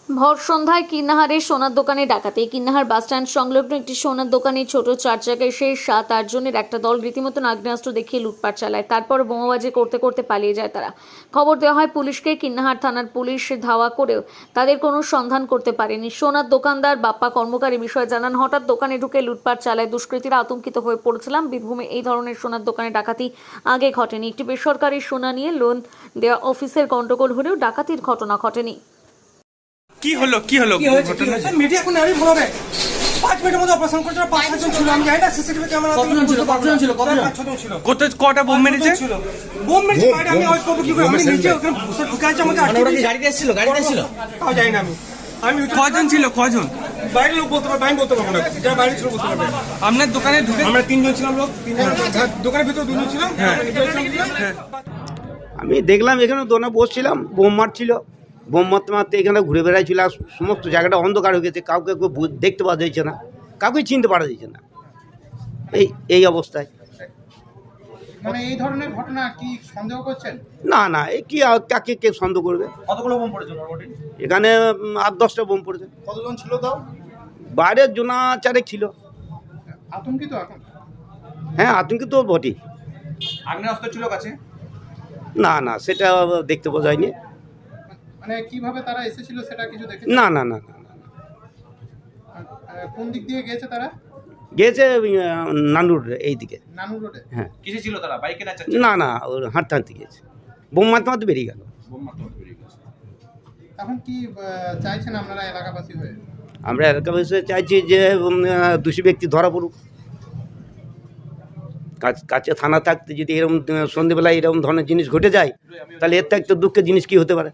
ভর সন্ধ্যায় কিন্নাহারের সোনার দোকানে ডাকাতি। কিন্নাহার বাসস্ট্যান্ড সংলগ্ন একটি সোনার দোকানে ছোট চার জায়গায় সেই 7-8 জনের একটা দল রীতিমতো আগ্নেয়াস্ত্র দেখিয়ে লুটপাট চালায়। তারপর বোমাবাজি করতে করতে পালিয়ে যায় তারা। খবর দেওয়া হয় পুলিশকে। কিন্নাহার থানার পুলিশ ধাওয়া করেও তাদের কোনো সন্ধান করতে পারেনি। সোনার দোকানদার বাপ্পা কর্মকার এই বিষয়ে জানান, হঠাৎ দোকানে ঢুকে লুটপাট চালায় দুষ্কৃতীরা। আতঙ্কিত হয়ে পড়েছিলাম। বীরভূমে এই ধরনের সোনার দোকানে ডাকাতি আগে ঘটেনি। একটি বেসরকারি সোনা নিয়ে লোন দেওয়া অফিসের গন্ডগোল হলেও ডাকাতির ঘটনা ঘটেনি। কি হলো ঘটনা? মিডিয়া কোন আমি বলবে 5 মিনিটের মধ্যে অপারেশন করতে 5 জন ছিল। আমি জানি না সিসিটিভি ক্যামেরা কতজন ছিল 5 জন ছিল। কটা বোম মেরেছে? বোম মেরেছে বাইরে। আমি ওই কবর কি করে আমি নিচে ওখানে বসে ঢুকে আছে আমাদের মানে ওরা কি গাড়িতে এসেছিল তাও জানি না। আমি কজন ছিল? বাইরে লোক বলতে পারবে, আমি বলতে পারবো না। যারা বাইরে ছিল বলতে পারবে। আপনার দোকানে ঢুকে আমরা 3 জন ছিলাম লোক। 3 জন দোকানের ভিতরে 2 জন ছিলাম। আমি দেখলাম এখানে দোকানে বসছিলাম, বোম মারছিল। বোম মারতে মারতে এখানে ঘুরে বেড়াচ্ছিল। আর সমস্ত জায়গাটা অন্ধকার হয়ে গেছে, কাউকে কেউ দেখতে পাওয়া যাচ্ছে না, কাউকে চিনতে পারা যাচ্ছে না। এই অবস্থায় মানে এই ধরনের ঘটনা কি সন্দেহ করছেন? না এই কি কাকে কে সন্দেহ করবে? কতগুলো বোম পড়েছে মোটামুটি? এখানে 8-10টা বোম পড়েছে। কতজন ছিল তাও? বাইরের জোনা চারেক ছিল। আতঙ্কিত এখন? হ্যাঁ, আতঙ্কিত বটেই। আগ্নেয়াস্ত্র ছিল কাছে? না সেটা দেখতে পাওয়া যায়নি। মানে কিভাবে তারা এসেছিল সেটা কিছু দেখেছেন? না কোন দিক দিয়ে গেছে তারা? গিয়েছে নানুর এইদিকে। নানু রোডে? হ্যাঁ। কিসে ছিল তারা? বাইকে না না ওর হাঁটতে হাঁটতে গিয়েছে। বোম মারতে মারতে বেরিয়ে গেল। এখন কি চাইছেন আপনারা এলাকাবাসী হয়ে? আমরা এলাকাবাসী চাইছি যে দোষী ব্যক্তি ধরা পড়ুক। কাছে থানা থাকতে যদি এরকম সন্ধ্যেবেলায় এরকম ধরনের জিনিস ঘটে যায়, তাহলে এর থেকে দুঃখের জিনিস কি হতে পারে?